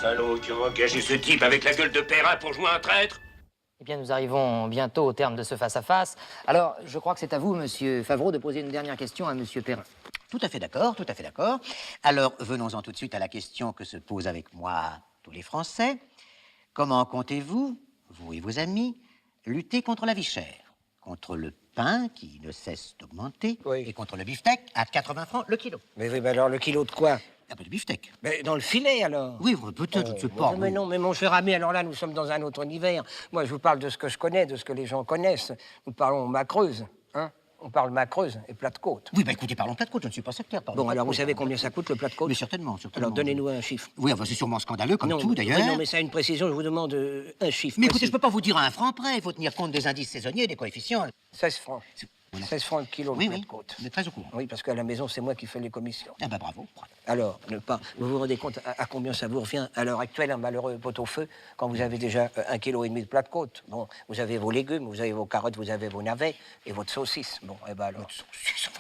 salaud, tu as engagé ce type avec la gueule de Perrin pour jouer un traître? Eh bien, nous arrivons bientôt au terme de ce face-à-face. Alors, je crois que c'est à vous, monsieur Favreau, de poser une dernière question à monsieur Perrin. Tout à fait d'accord, tout à fait d'accord. Alors, venons-en tout de suite à la question que se posent avec moi tous les Français. Comment comptez-vous, vous et vos amis, lutter contre la vie chère? Contre le pain qui ne cesse d'augmenter, Oui. et contre le beefsteak à 80 francs le kilo. Mais oui, mais alors le kilo de quoi? Un peu de beefsteak. Mais dans le filet, alors? Oui, peut-être, je ne sais pas. Mais oui. non, mais mon cher ami, alors là, nous sommes dans un autre univers. Moi, je vous parle de ce que je connais, de ce que les gens connaissent. Nous parlons macreuse, hein? On parle macreuse et plat de côte. Oui, écoutez, parlons plat de côte, je ne suis pas sectaire. Bon, alors vous savez combien ça coûte le plat de côte? Mais certainement. Alors donnez-nous un chiffre. Oui, enfin, c'est sûrement scandaleux, comme Non, tout d'ailleurs. oui, non, mais ça a une précision, je vous demande un chiffre. Mais écoutez, précis. je ne peux pas vous dire à un franc près, il faut tenir compte des indices saisonniers et des coefficients. 16 francs. Voilà. 16 francs le kilo Oui, de plat oui, de côte. vous êtes très au courant. Oui, parce qu'à la maison, c'est moi qui fais les commissions. Ah ben bravo. Alors, vous vous rendez compte à combien ça vous revient à l'heure actuelle, un malheureux pot-au-feu, quand vous avez déjà 1,5 kg de plat de côte? Bon, vous avez vos légumes, vous avez vos carottes, vous avez vos navets et votre saucisse. Bon, et ben alors.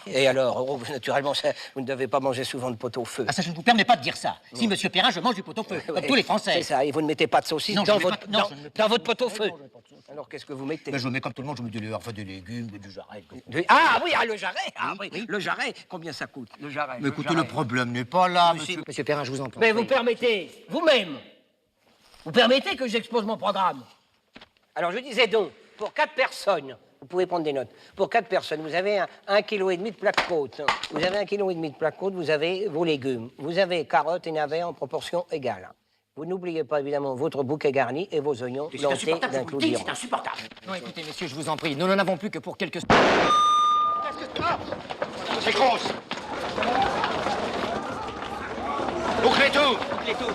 Et alors, oh, naturellement, vous ne devez pas manger souvent de pot-au-feu. Ah ça, je ne vous permets pas de dire ça. Si, monsieur Perrin, je mange du pot-au-feu, comme tous les Français. C'est ça, et vous ne mettez pas de saucisse Non, dans je ne mets votre, pas- non, je ne mets pas- dans votre pot-au-feu. Non, je ne mets pas de sauce. Alors, qu'est-ce que vous mettez? Ben, je mets comme tout le monde, je mets des légumes, du jarret. Ah oui, le jarret. Ah oui, le jarret. Combien ça coûte, le jarret? Mais écoutez, le problème n'est pas là, monsieur. Monsieur Perrin, je vous en prie. Mais vous permettez, vous-même, vous permettez que j'expose mon programme. Alors je disais donc, pour 4 personnes, vous pouvez prendre des notes, pour 4 personnes, vous avez 1,5 kg de plat de côte. Vous avez 1,5 kg de plat de côte, vous avez vos légumes. Vous avez carottes et navets en proportion égale. Vous n'oubliez pas évidemment votre bouquet garni et vos oignons C'est plantés insupportable, je d'un vous clou le dis, d'Iran. c'est insupportable. Non, écoutez, messieurs, je vous en prie, nous n'en avons plus que pour quelques... C'est grosse. Bouclez tout. Bouclez tout.